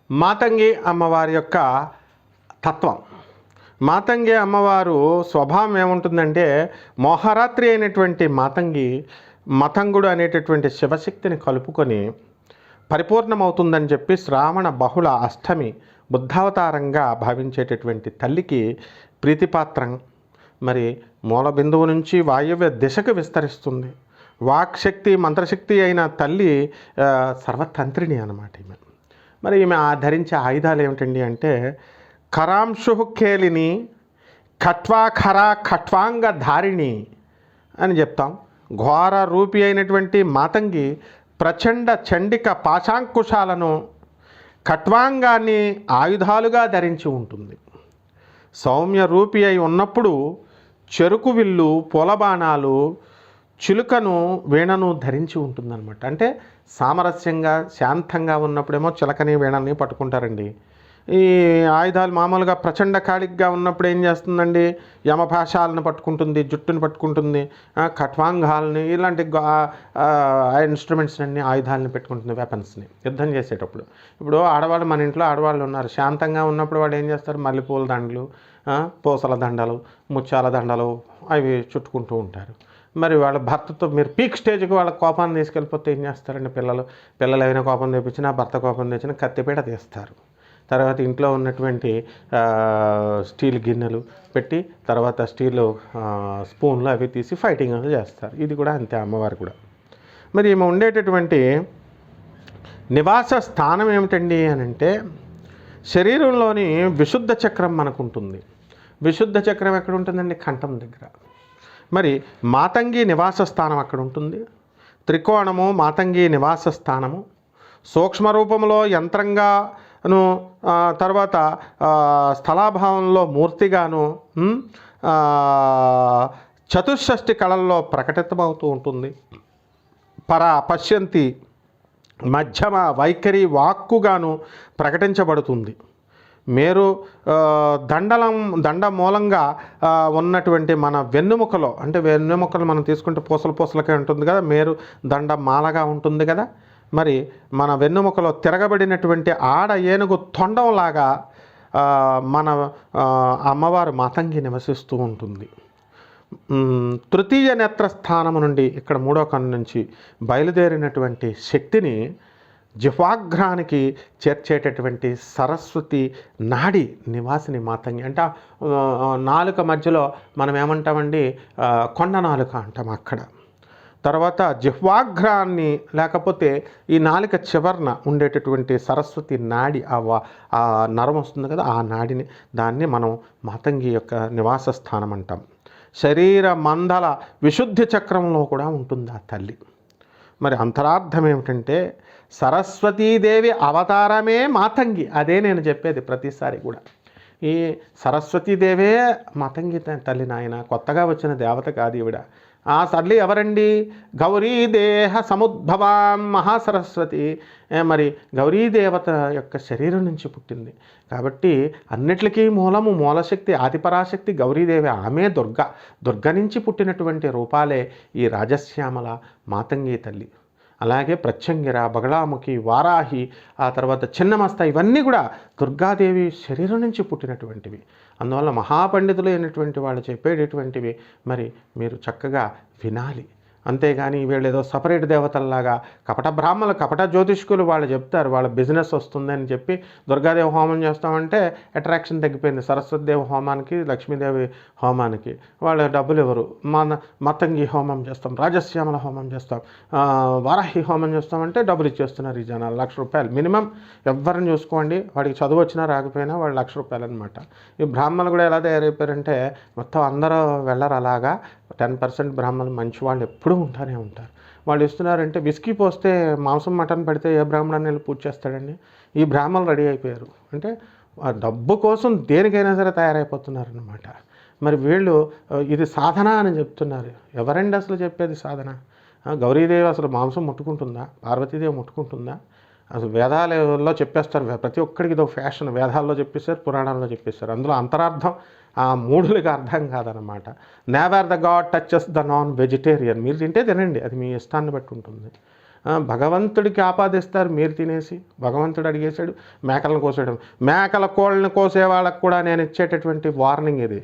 మాతంగి అమ్మవారి యొక్క తత్వం. మాతంగి అమ్మవారు స్వభావం ఏముంటుందంటే, మోహరాత్రి అయినటువంటి మాతంగి మతంగుడు అనేటటువంటి శివశక్తిని కలుపుకొని పరిపూర్ణమవుతుందని చెప్పి శ్రావణ బహుళ అష్టమి బుద్ధావతారంగా భావించేటటువంటి తల్లికి ప్రీతిపాత్రం. మరి మూల బిందువు నుంచి వాయువ్య దిశకు విస్తరిస్తుంది. వాక్శక్తి మంత్రశక్తి అయిన తల్లి సర్వతంత్రిణి అన్నమాట ఈమె. మరి ఈమె ధరించే ఆయుధాలు ఏమిటండి అంటే, కరాంశు కేలిని ఖట్వాంగ ధారిణి అని చెప్తాం. ఘోర రూపి అయినటువంటి మాతంగి ప్రచండ చండిక పాశాంకుశాలను ఖట్వాంగాన్ని ఆయుధాలుగా ధరించి ఉంటుంది. సౌమ్య రూపి అయి ఉన్నప్పుడు చెరుకు విల్లు, పూలబాణాలు, చిలుకను, వీణను ధరించి ఉంటుందన్నమాట. అంటే సామరస్యంగా శాంతంగా ఉన్నప్పుడేమో చిలకని వీణని పట్టుకుంటారండి. ఈ ఆయుధాలు మామూలుగా ప్రచండ కాళిగ్గా ఉన్నప్పుడు ఏం చేస్తుందండి, యమపాశాలను పట్టుకుంటుంది, జుట్టుని పట్టుకుంటుంది, ఖట్వాంగాల్ని, ఇలాంటి ఇన్స్ట్రుమెంట్స్ అన్ని ఆయుధాలను పెట్టుకుంటుంది, వెపన్స్ని యుద్ధం చేసేటప్పుడు. ఇప్పుడు ఆడవాళ్ళు, మన ఇంట్లో ఆడవాళ్ళు ఉన్నారు, శాంతంగా ఉన్నప్పుడు వాళ్ళు ఏం చేస్తారు, మల్లెపూల దండలు, పూసల దండలు, ముత్యాల దండలు అవి చుట్టుకుంటూ ఉంటారు. మరి వాళ్ళ భర్తతో మీరు పీక్ స్టేజ్కి వాళ్ళ కోపాన్ని తీసుకెళ్ళిపోతే ఏం చేస్తారండి, పిల్లలు ఏమైనా కోపం తెప్పించినా, భర్త కోపం తెచ్చినా కత్తిపీట తీస్తారు. తర్వాత ఇంట్లో ఉన్నటువంటి స్టీల్ గిన్నెలు పెట్టి, తర్వాత స్టీల్ స్పూన్లు అవి తీసి ఫైటింగ్ చేస్తారు. ఇది కూడా అంతే, అమ్మవారు కూడా. మరి ఈమె ఉండేటటువంటి నివాస స్థానం ఏమిటండి అని అంటే, శరీరంలోని విశుద్ధ చక్రం మనకు ఉంటుంది. విశుద్ధ చక్రం ఎక్కడ ఉంటుందండి, కంఠం దగ్గర. మరి మాతంగి నివాస స్థానం అక్కడ ఉంటుంది. త్రికోణము మాతంగి నివాస స్థానము. సూక్ష్మ రూపంలో యంత్రంగాను, తర్వాత స్థలాభావంలో మూర్తిగాను, చతుషష్ఠి కళల్లో ప్రకటితమవుతూ ఉంటుంది. పశ్యంతి మధ్యమ వైఖరి వాక్కుగాను ప్రకటించబడుతుంది. మేరు దండ మూలంగా ఉన్నటువంటి మన వెన్నుముకలో, అంటే వెన్నుముకలు మనం తీసుకుంటే పూసలకే ఉంటుంది కదా, మేరు దండ మాలగా ఉంటుంది కదా. మరి మన వెన్నుముకలో తిరగబడినటువంటి ఆడ ఏనుగు తొండంలాగా మన అమ్మవారు మాతంగి నివసిస్తూ ఉంటుంది. తృతీయ నేత్రస్థానము నుండి, ఇక్కడ మూడో కన్ను నుంచి బయలుదేరినటువంటి శక్తిని జిహ్వాగ్రానికి చేర్చేటటువంటి సరస్వతి నాడి నివాసిని మాతంగి. అంటే నాలుక మధ్యలో మనం ఏమంటామండి, కొండ నాలుక అంటాం అక్కడ. తర్వాత జిహ్వాగ్రాన్ని, లేకపోతే ఈ నాలుక చివరన ఉండేటటువంటి సరస్వతి నాడి, ఆ నరం వస్తుంది కదా, ఆ నాడిని, దాన్ని మనం మాతంగి యొక్క నివాస స్థానం అంటాం. శరీర మండల విశుద్ధి చక్రంలో కూడా ఉంటుంది ఆ తల్లి. మరి అంతరార్థం ఏమిటంటే, సరస్వతీదేవి అవతారమే మాతంగి. అదే నేను చెప్పేది ప్రతిసారి కూడా. ఈ సరస్వతీదేవే మాతంగి తల్లి నాయన, కొత్తగా వచ్చిన దేవత కాదు ఈవిడ. ఆ తల్లి ఎవరండి, గౌరీదేహ సముద్భవాం మహాసరస్వతి. మరి గౌరీదేవత యొక్క శరీరం నుంచి పుట్టింది కాబట్టి అన్నిటికీ మూలశక్తి, ఆదిపరాశక్తి గౌరీదేవి. ఆమె దుర్గ నుంచి పుట్టినటువంటి రూపాలే ఈ రాజశ్యామల మాతంగి తల్లి. అలాగే ప్రత్యంగిర, బగళాముఖి, వారాహి, ఆ తర్వాత చిన్నమస్త, ఇవన్నీ కూడా దుర్గాదేవి శరీరం నుంచి పుట్టినటువంటివి. అందువల్ల మహాపండితులు అయినటువంటి వాళ్ళు చెప్పేటటువంటివి మరి మీరు చక్కగా వినాలి. అంతేగాని వీళ్ళు ఏదో సపరేట్ దేవతల్లాగా కపట బ్రాహ్మణులు, కపట జ్యోతిష్కులు వాళ్ళు చెప్తారు వాళ్ళ బిజినెస్ వస్తుందని చెప్పి దుర్గాదేవి హోమం చేస్తామంటే అట్రాక్షన్ తగ్గిపోయింది. సరస్వతిదేవి హోమానికి, లక్ష్మీదేవి హోమానికి వాళ్ళు డబ్బులు ఇవ్వరు. మతంగి హోమం చేస్తాం, రాజశ్యామల హోమం చేస్తాం, వారాహి హోమం చేస్తామంటే డబ్బులు ఇచ్చేస్తున్నారు ఈ జనాలు. ₹1,00,000 మినిమం. ఎవరిని చూసుకోండి, వాడికి చదువు వచ్చినా రాకపోయినా వాళ్ళు ₹1,00,000 అనమాట. ఈ బ్రాహ్మణులు కూడా ఎలా తయారైపోయారంటే, మొత్తం అందరూ వెళ్ళరు అలాగా. 10% బ్రాహ్మణులు మంచి వాళ్ళు ఎప్పుడూ ఉంటారు. వాళ్ళు ఇస్తున్నారంటే, విస్కీ పోస్తే మాంసం మటన్ పెడితే ఏ బ్రాహ్మణాన్ని వెళ్ళి పూజ చేస్తాడండి? ఈ బ్రాహ్మణులు రెడీ అయిపోయారు. అంటే ఆ డబ్బు కోసం దేనికైనా సరే తయారైపోతున్నారన్నమాట. మరి వీళ్ళు ఇది సాధన అని చెప్తున్నారు. ఎవరండి అసలు చెప్పేది సాధన? గౌరీదేవి అసలు మాంసం ముట్టుకుంటుందా? పార్వతీదేవి ముట్టుకుంటుందా? అసలు వేదాలలో చెప్పేస్తారు, ప్రతి ఒక్కడికి ఇదో ఫ్యాషన్. వేదాల్లో చెప్పేశారు, పురాణాల్లో చెప్పేశారు. అందులో అంతరార్థం ఆ మూఢులకి అర్థం కాదనమాట. Never the God touches the non vegetarian. మీరు తింటే తినండి, అది మీ ఇష్టాన్ని బట్టి ఉంటుంది. భగవంతుడికి ఆపాదిస్తారు మీరు తినేసి. భగవంతుడు అడిగేశాడు, మేకలను కోసేయడం. మేకల కోళ్ళని కోసే వాళ్ళకు కూడా నేను ఇచ్చేటటువంటి వార్నింగ్ ఇది.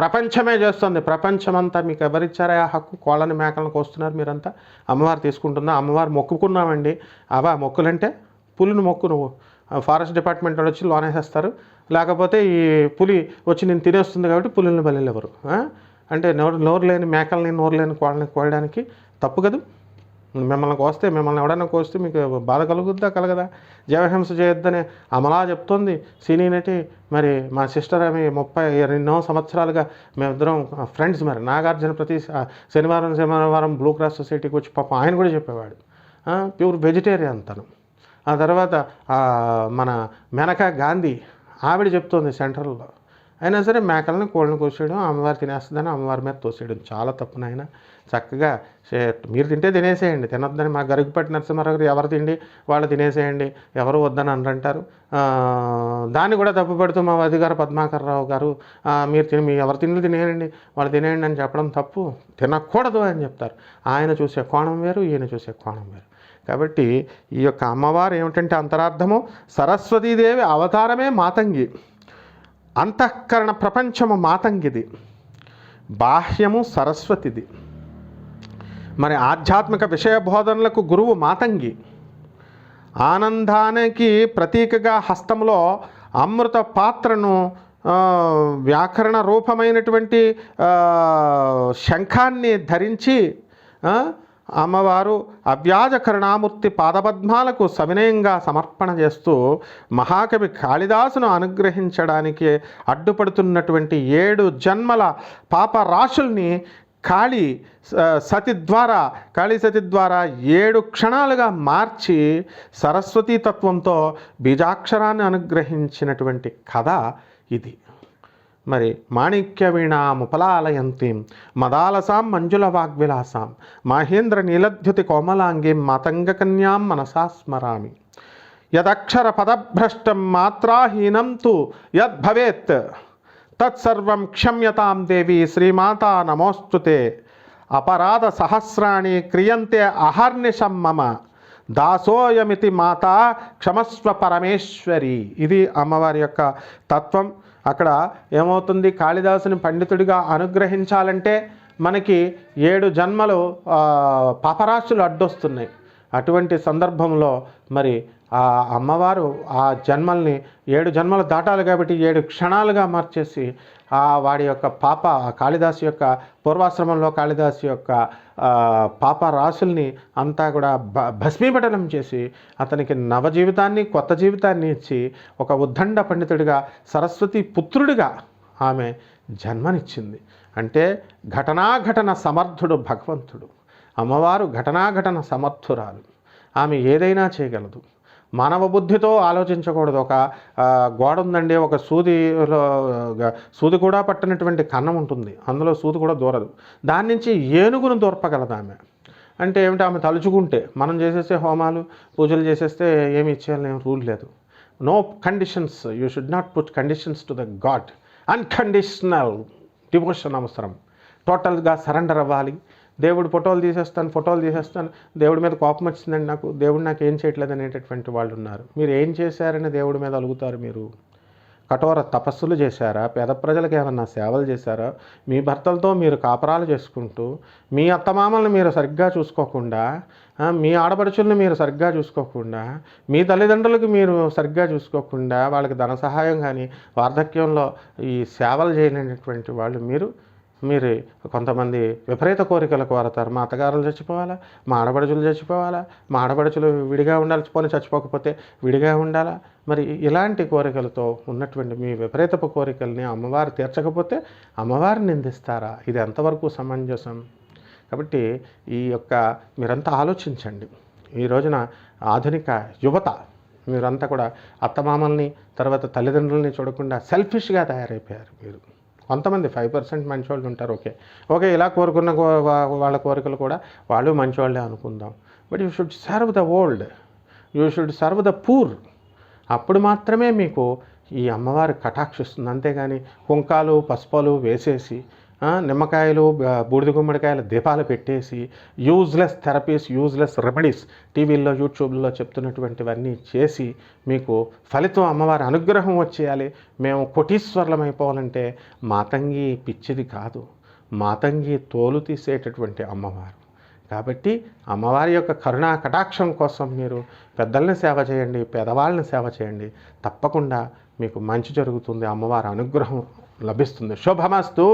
ప్రపంచమే చేస్తుంది. ప్రపంచమంతా మీకు ఎవరిచ్చారా ఆ హక్కు? కోళ్ళని మేకలను కోస్తున్నారు మీరంతా. అమ్మవారు తీసుకుంటుందా? అమ్మవారు మొక్కుకున్నామండి. అవా మొక్కులంటే పులిని మొక్కు నువ్వు. ఫారెస్ట్ డిపార్ట్మెంట్ వాళ్ళు వచ్చి లోనేసేస్తారు. లేకపోతే ఈ పులి వచ్చి నేను తినేస్తుంది కాబట్టి పులిని బలిలు ఎవరు? అంటే నోరు లేని మేకల్ని, నోరు లేని కోళ్ళని కోయడానికి తప్పు కదా? మిమ్మల్ని కోస్తే, మిమ్మల్ని ఎవడైనా కోస్తే మీకు బాధ కలుగుద్దా కలగదా? జీవహింస చేయొద్దని అమలా చెప్తోంది సినీ నటి. మరి మా సిస్టర్ ఆమె 32 సంవత్సరాలుగా మేమిద్దరం ఫ్రెండ్స్. మరి నాగార్జున ప్రతి శనివారం బ్లూ క్రాస్ సొసైటీకి వచ్చి పాపం ఆయన కూడా చెప్పేవాడు. ప్యూర్ వెజిటేరియన్ తను. ఆ తర్వాత మన మేనకా గాంధీ ఆవిడ చెప్తోంది సెంట్రల్లో. అయినా సరే మేకలను కోళ్ళను కోసేయడం, అమ్మవారు తినేస్తుందని అమ్మవారి మీద తోసేయడం చాలా తప్పు నాయన. చక్కగా మీరు తింటే తినేసేయండి, తినొద్దని మా గరుగుపట్టి నరసింహారావు గారు ఎవరు తిండి వాళ్ళు తినేసేయండి, ఎవరు వద్దని అంటారు. దాన్ని కూడా తప్పుపడుతూ మా అధికార పద్మాకర్రావు గారు మీ ఎవరు తిండి తినేయండి, వాళ్ళు తినేయండి అని చెప్పడం తప్పు, తినకూడదు అని చెప్తారు. ఆయన చూసే కోణం వేరు, ఈయన చూసే కోణం వేరు. కాబట్టి ఈ యొక్క అమ్మవారు ఏమిటంటే అంతరార్థము, సరస్వతీదేవి అవతారమే మాతంగి, అంతఃకరణ ప్రపంచము మాతంగిది, బాహ్యము సరస్వతిది. మరి ఆధ్యాత్మిక విషయ బోధనలకు గురువు మాతంగి. ఆనందానికి ప్రతీకగా హస్తంలో అమృత పాత్రను, వ్యాకరణ రూపమైనటువంటి శంఖాన్ని ధరించి అమ్మవారు అవ్యాజ కరుణామూర్తి పాదపద్మాలకు సవినయంగా సమర్పణ చేస్తూ మహాకవి కాళిదాసును అనుగ్రహించడానికి అడ్డుపడుతున్నటువంటి 7 జన్మల పాపరాశుల్ని కాళీ సతి ద్వారా 7 క్షణాలుగా మార్చి సరస్వతీ తత్వంతో బీజాక్షరాన్ని అనుగ్రహించినటువంటి కథ ఇది. మరి మాణిక్య వీణాముపలాలయంతీం మదాలసాం మంజుల వాగ్విలాసాం మహేంద్ర నీలద్యుతి కోమలాంగీం మాతంగకన్యాం మనసా స్మరామి. యదక్షర పదభ్రష్టం మాత్రాహీనం తు యద్భవేత్ తత్సర్వం క్షమ్యతాం దేవి శ్రీమాతా నమోస్తుతే. అపరాధ సహస్రాణి క్రియంతే అహర్నిశం మమ దాసోయమితి మాతా క్షమస్వ పరమేశ్వరి. ఇది అమ్మవారి యొక్క తత్వం. అక్కడ ఏమవుతుంది, కాళిదాసుని పండితుడిగా అనుగ్రహించాలంటే మనకి 7 జన్మలు పాపరాశులు అడ్డొస్తున్నాయి. అటువంటి సందర్భంలో మరి ఆ అమ్మవారు ఆ జన్మల్ని 7 జన్మలు దాటాలి కాబట్టి 7 క్షణాలుగా మార్చేసి వాడి యొక్క కాళిదాసు యొక్క పూర్వాశ్రమంలో కాళిదాసు యొక్క పాప రాశుల్ని అంతా కూడా భస్మీపటనం చేసి అతనికి నవజీవితాన్ని, కొత్త జీవితాన్ని ఇచ్చి ఒక ఉద్దండ పండితుడిగా, సరస్వతి పుత్రుడిగా ఆమె జన్మనిచ్చింది. అంటే ఘటనాఘటన సమర్థుడు భగవంతుడు. అమ్మవారు ఘటనాఘటన సమర్థురాలు. ఆమె ఏదైనా చేయగలదు. మానవ బుద్ధితో ఆలోచించకూడదు. ఒక గోడ ఉందండి, ఒక సూది కూడా పట్టినటువంటి కన్నం ఉంటుంది, అందులో సూది కూడా దూరదు. దాని నుంచి ఏనుగును దూర్పగలదు ఆమె. అంటే ఏమిటి, ఆమె తలుచుకుంటే మనం చేసేస్తే హోమాలు పూజలు చేసేస్తే ఏమి ఇచ్చేయాలని ఏం రూల్ లేదు. No conditions, you should not put conditions to the god. Unconditional devotion అవసరం. టోటల్గా సరెండర్ అవ్వాలి. దేవుడు ఫోటోలు తీసేస్తాను, దేవుడి మీద కోపం వచ్చిందండి నాకు, దేవుడు నాకు ఏం చేయట్లేదు అనేటటువంటి వాళ్ళు ఉన్నారు. మీరు ఏం చేశారని దేవుడి మీద అలుగుతారు? మీరు కఠోర తపస్సులు చేశారా? పేద ప్రజలకు ఏమన్నా సేవలు చేశారా? మీ భర్తలతో మీరు కాపరాలు చేసుకుంటూ, మీ అత్తమామల్ని మీరు సరిగ్గా చూసుకోకుండా, మీ ఆడపడుచుల్ని మీరు సరిగ్గా చూసుకోకుండా, మీ తల్లిదండ్రులకు మీరు సరిగ్గా చూసుకోకుండా, వాళ్ళకి ధన సహాయం కానీ వార్ధక్యంలో ఈ సేవలు చేయలేనటువంటి వాళ్ళు మీరు కొంతమంది విపరీత కోరికలకు వారతారు. మా అత్తగారులు చచ్చిపోవాలా, మా ఆడపడుచులు చచ్చిపోవాలా, మా ఆడపడుచులు విడిగా ఉండాలి, పోనీ చచ్చిపోకపోతే విడిగా ఉండాలా. మరి ఇలాంటి కోరికలతో ఉన్నటువంటి మీ విపరీతపు కోరికల్ని అమ్మవారు తీర్చకపోతే అమ్మవారిని నిందిస్తారా? ఇది ఎంతవరకు సమంజసం? కాబట్టి ఈ యొక్క మీరంతా ఆలోచించండి. ఈ రోజున ఆధునిక యువత మీరంతా కూడా అత్తమామల్ని, తర్వాత తల్లిదండ్రులని చూడకుండా సెల్ఫిష్గా తయారైపోయారు. మీరు కొంతమంది 5% మంచివాళ్ళు ఉంటారు. ఓకే ఇలా కోరుకున్న వాళ్ళ కోరికలు కూడా వాళ్ళు మంచివాళ్ళే అనుకుందాం. But you should serve the old, you should serve the poor. అప్పుడు మాత్రమే మీకు ఈ అమ్మవారి కటాక్షిస్తుంది. అంతేగాని కుంకాలు పసుపులు వేసేసి నిమ్మకాయలు బూడిద గుమ్మడికాయల దీపాలు పెట్టేసి యూజ్లెస్ థెరపీస్, యూజ్లెస్ రెమెడీస్ టీవీల్లో, యూట్యూబ్లో చెప్తున్నటువంటివన్నీ చేసి మీకు ఫలితం అమ్మవారి అనుగ్రహం వచ్చేయాలి, మేము కోటీశ్వరులం అయిపోవాలంటే మాతంగి పిచ్చిది కాదు, మాతంగి తోలు తీసేటటువంటి అమ్మవారు. కాబట్టి అమ్మవారి యొక్క కరుణా కటాక్షం కోసం మీరు పెద్దల్ని సేవ చేయండి, పేదవాళ్ళని సేవ చేయండి. తప్పకుండా మీకు మంచి జరుగుతుంది, అమ్మవారి అనుగ్రహం లభిస్తుంది. శుభమస్తు.